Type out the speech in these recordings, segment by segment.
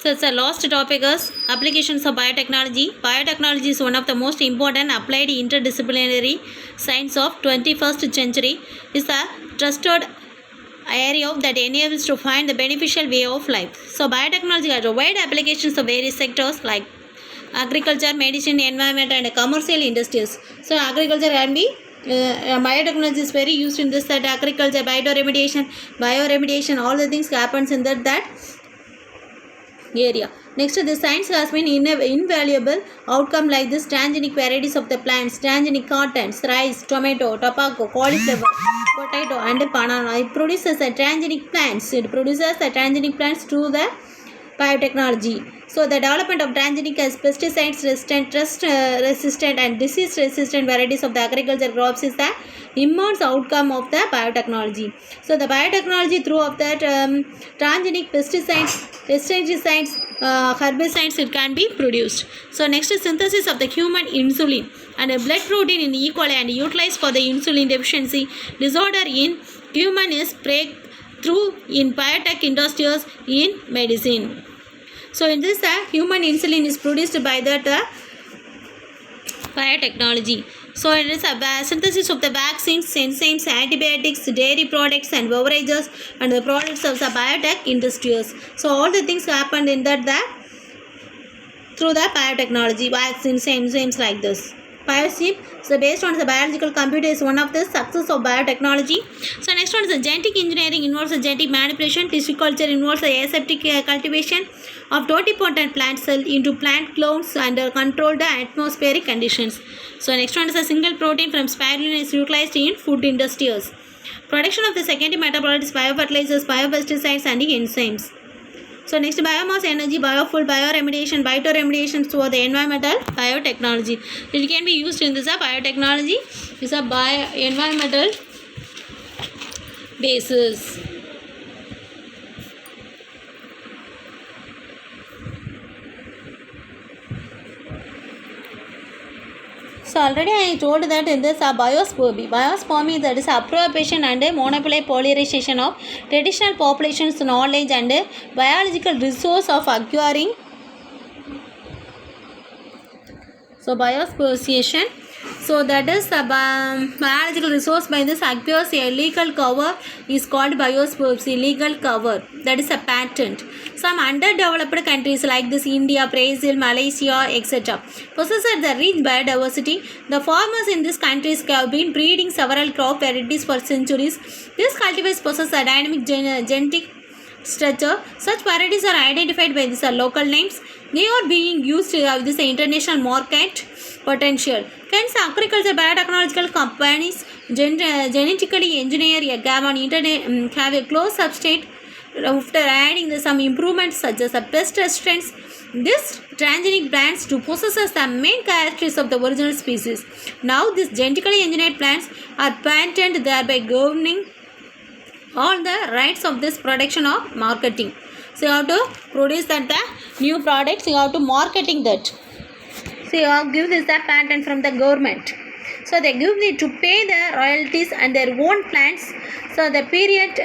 So it's a last topic is applications of biotechnology. Biotechnology is one of the most important applied interdisciplinary science of 21st century. It's a trusted area that enables to find the beneficial way of life. So biotechnology has a wide applications of various sectors like agriculture, medicine, environment and commercial industries. So agriculture can be biotechnology is very used in this, that agriculture, bioremediation, all the things happens in that area. Next, the science has been invaluable outcome like this transgenic varieties of the plants, transgenic cottons, rice, tomato, tobacco, cauliflower, potato and banana. It produces the transgenic plants. It produces the transgenic plants through the biotechnology. So the development of transgenic as pesticides resistant, resistant and disease resistant varieties of the agriculture crops is the immense outcome of the biotechnology. So the biotechnology through of that transgenic pesticides, pesticides, herbicides, it can be produced. So next is synthesis of the human insulin and a blood protein in E. coli and utilized for the insulin deficiency disorder in human is breakthrough in biotech industries in medicine. So in this human insulin is produced by that biotechnology. So it is a synthesis of the vaccines, enzymes, antibiotics, dairy products and beverages and the products of the biotech industries. So all the things happened in that through the biotechnology, vaccines, enzymes like this. Biosync, so based on the biological computer is one of the success of biotechnology. So next one is the genetic engineering involves the genetic manipulation. Tissue culture involves the aseptic cultivation of totipotent plant cell into plant clones under controlled atmospheric conditions. So next one is a single protein from spirulina is utilized in food industries. Production of the secondary metabolites, biofertilizers, biopesticides and enzymes. So next, biomass energy, biofuel, bioremediation, phytoremediation for the environmental biotechnology. It can be used in this biotechnology is a environmental basis. So already I told that in this biospermy. Biospermy, that is appropriation and monopoly polarization of traditional populations' knowledge and biological resource of acquiring. So biospersion. So that is the biological resource by this acquires a legal cover is called biospermy, legal cover. That is a patent. Some underdeveloped countries like this India, Brazil, Malaysia, etc. possess the rich biodiversity. The farmers in these countries have been breeding several crop varieties for centuries. These cultivars possess a dynamic genetic structure. Such varieties are identified by these local names. They are being used to have this international market potential. Hence, agriculture biotechnological companies genetically engineer a GAM on internet have a close substrate after adding some improvements such as pest resistance. This transgenic plants to possess the main characteristics of the original species. Now, these genetically engineered plants are patented, thereby governing all the rights of this production or marketing. So you have to produce that the new products, you have to marketing that. So you have to give this the patent from the government. So they give it to pay the royalties and their own plants. So the period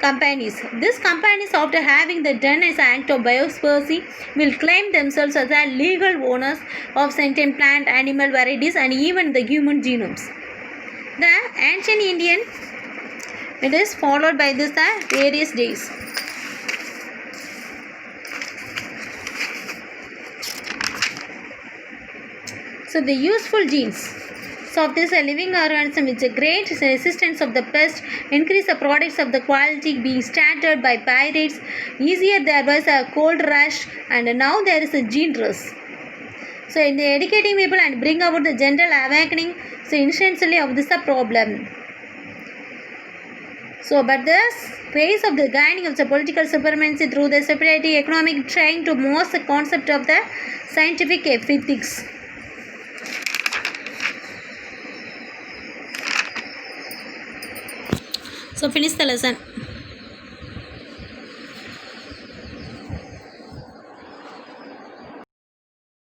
companies. These companies after having the done as an act of biospermy will claim themselves as the legal owners of sentient plant, animal varieties and even the human genomes. The ancient Indian, it is followed by this the various days. So the useful genes. So of this a living organism with a great resistance of the pest, increase the products of the quality being started by pirates, easier there was a cold rush and now there is a gene rush. So in the educating people and bring about the general awakening, so essentially of this a problem. So but this phase of the gaining of the political supremacy through the separate economic trying to most the concept of the scientific ethics. So finish the lesson.